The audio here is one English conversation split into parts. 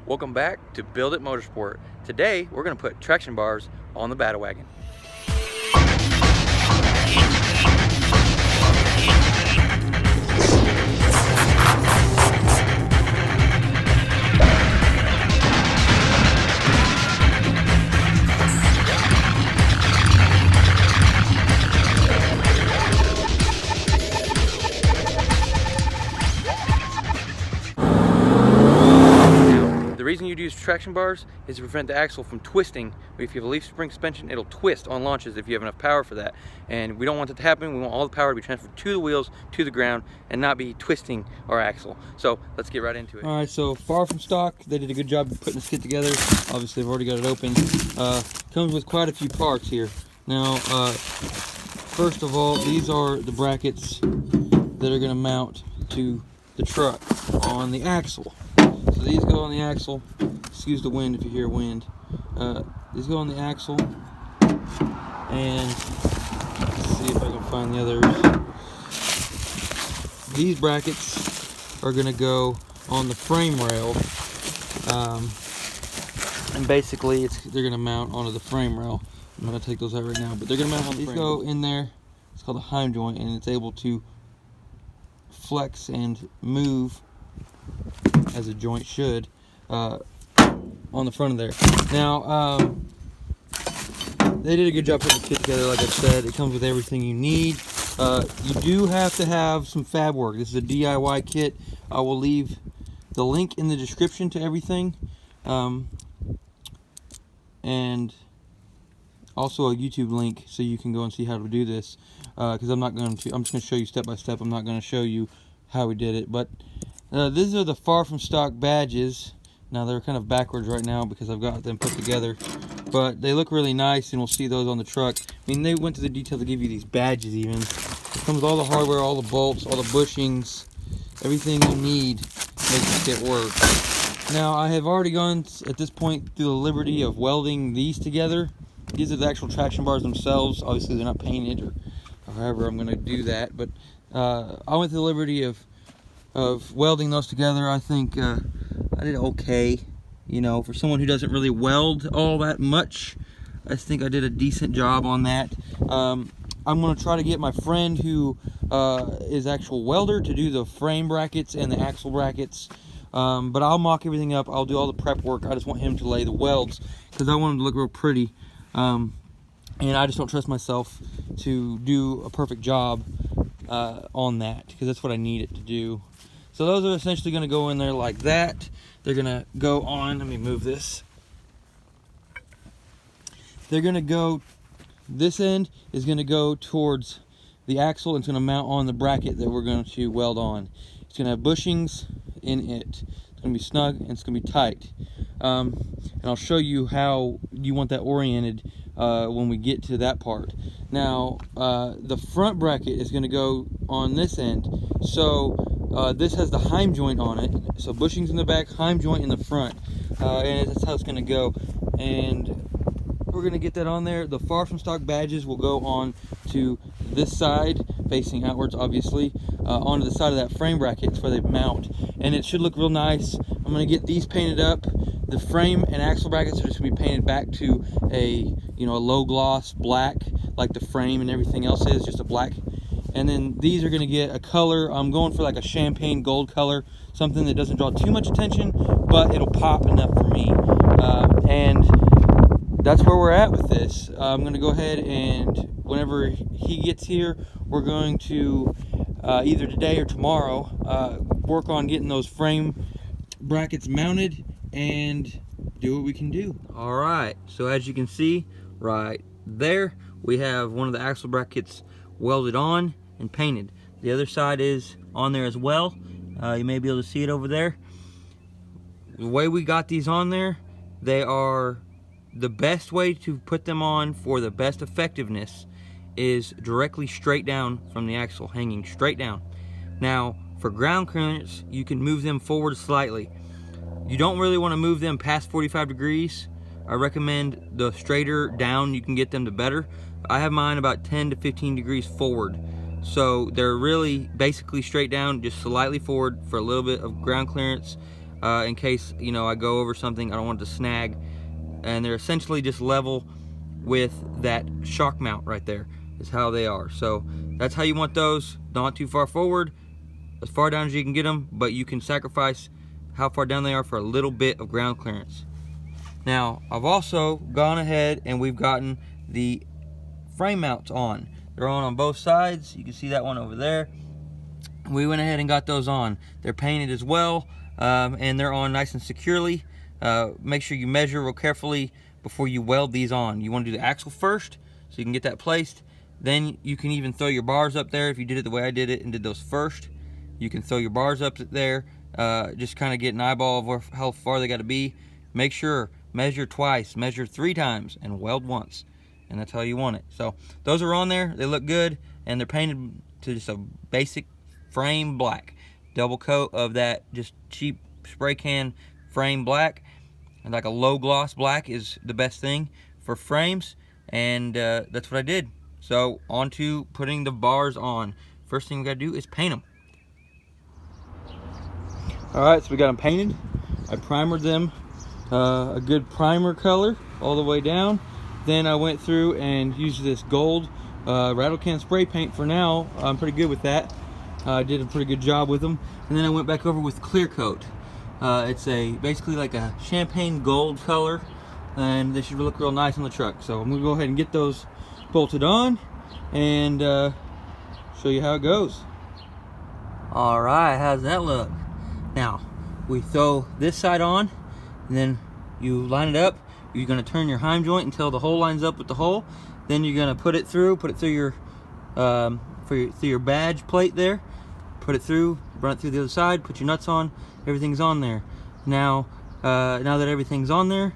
Welcome back to Build It Motorsport. Today we're going to put traction bars on the Battle Wagon. The reason you'd use traction bars is to prevent the axle from twisting. If you have a leaf spring suspension, it'll twist on launches if you have enough power for that. And we don't want that to happen. We want all the power to be transferred to the wheels, to the ground, and not be twisting our axle. So let's get right into it. All right, so Far From Stock, they did a good job of putting this kit together. Obviously, they've already got it open. Comes with quite a few parts here. Now, first of all, these are the brackets that are gonna mount to the truck on the axle. So these go on the axle. Excuse the wind if you hear wind. These go on the axle. And let's see if I can find the others. These brackets are going to go on the frame rail. And basically they're going to mount onto the frame rail. I'm going to take those out right now. But they're going to mount on the frame rail. These go in there. It's called a Heim joint, and it's able to flex and move as a joint should on the front of there. Now they did a good job putting the kit together. Like I said, it comes with everything you need. You do have to have some fab work. This is a DIY kit. I will leave the link in the description to everything, and also a YouTube link so you can go and see how to do this, because I'm just going to show you step by step. I'm not going to show you how we did it. But these are the Far From Stock badges. Now they're kind of backwards right now because I've got them put together, but they look really nice, and we'll see those on the truck. I mean, they went to the detail to give you these badges even. It comes with all the hardware, all the bolts, all the bushings, everything you need to make this kit work. Now I have already gone at this point through the liberty of welding these together. These are the actual traction bars themselves. Obviously they're not painted, or however I'm going to do that, but I went to the liberty of welding those together. I think I did okay, you know, for someone who doesn't really weld all that much. I think I did a decent job on that. I'm going to try to get my friend who is actual welder to do the frame brackets and the axle brackets, but I'll mock everything up. I'll do all the prep work. I just want him to lay the welds because I want them to look real pretty, and I just don't trust myself to do a perfect job on that, because that's what I need it to do. So those are essentially going to go in there like that. They're going to go on, let me move this. They're going to go, this end is going to go towards the axle, and it's going to mount on the bracket that we're going to weld on. It's going to have bushings in it. It's going to be snug and it's going to be tight. And I'll show you how you want that oriented when we get to that part. Now, the front bracket is going to go on this end. So this has the Heim joint on it. So bushings in the back, Heim joint in the front. And that's how it's going to go. And we're going to get that on there. The Far From Stock badges will go on to this side, facing outwards obviously, onto the side of that frame bracket. It's where they mount. And it should look real nice. I'm going to get these painted up. The frame and axle brackets are just going to be painted back to a low gloss black, like the frame and everything else is, just a black. And then these are going to get a color. I'm going for like a champagne gold color, something that doesn't draw too much attention, but it'll pop enough for me. And that's where we're at with this. I'm going to go ahead, and whenever he gets here, we're going to either today or tomorrow work on getting those frame brackets mounted and do what we can do. All right, so as you can see right there, we have one of the axle brackets welded on and painted. The other side is on there as well. You may be able to see it over there. The way we got these on there, they are the best way to put them on for the best effectiveness is directly straight down from the axle, hanging straight down. Now, for ground clearance, you can move them forward slightly. You don't really want to move them past 45 degrees. I recommend the straighter down you can get them, the better. I have mine about 10 to 15 degrees forward. So they're really basically straight down, just slightly forward for a little bit of ground clearance. in case, you know, I go over something, I don't want it to snag. And they're essentially just level with that shock mount right there, is how they are. So that's how you want those, not too far forward, as far down as you can get them, but you can sacrifice how far down they are for a little bit of ground clearance. Now, I've also gone ahead and we've gotten the frame mounts on. They're on both sides. You can see that one over there. We went ahead and got those on. They're painted as well, and they're on nice and securely. Make sure you measure real carefully before you weld these on. You want to do the axle first so you can get that placed. Then you can even throw your bars up there. If you did it the way I did it and did those first, you can throw your bars up there. Just kind of get an eyeball of how far they got to be. Make sure, measure twice, measure 3 times, and weld once. And that's how you want it. So those are on there. They look good, and they're painted to just a basic frame black. Double coat of that just cheap spray can frame black. And like a low gloss black is the best thing for frames. And that's what I did. So on to putting the bars on. First thing we gotta do is paint them. Alright, so we got them painted. I primered them a good primer color all the way down. Then I went through and used this gold rattle can spray paint. For now, I'm pretty good with that. I did a pretty good job with them. And then I went back over with clear coat. It's basically like a champagne gold color, and they should look real nice on the truck. So I'm gonna go ahead and get those bolted on and show you how it goes. All right, how's that look? Now we throw this side on, and then you line it up. You're gonna turn your heim joint until the hole lines up with the hole. Then you're gonna put it through your through your badge plate there. Put it through, run it through the other side, put your nuts on, everything's on there. Now that everything's on there,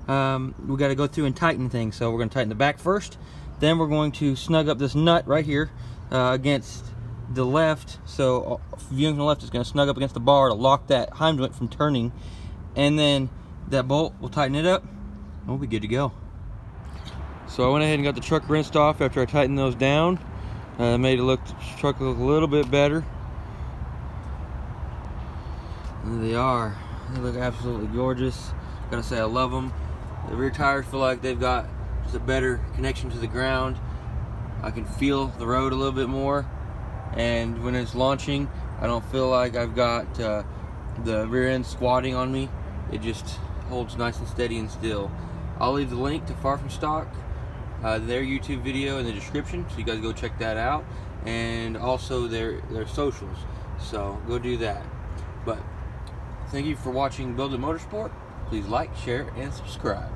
we got to go through and tighten things. So we're going to tighten the back first, then we're going to snug up this nut right here against the left. So viewing from the left is going to snug up against the bar to lock that heim joint from turning, and then that bolt will tighten it up and we'll be good to go. So I went ahead and got the truck rinsed off after I tightened those down. Made the truck look a little bit better. And they are. They look absolutely gorgeous. Gotta say, I love them. The rear tires feel like they've got just a better connection to the ground. I can feel the road a little bit more, and when it's launching, I don't feel like I've got the rear end squatting on me. It just holds nice and steady and still. I'll leave the link to Far From Stock, their YouTube video, in the description, so you guys go check that out, and also their socials. So go do that. But thank you for watching Build It Motorsport. Please like, share, and subscribe.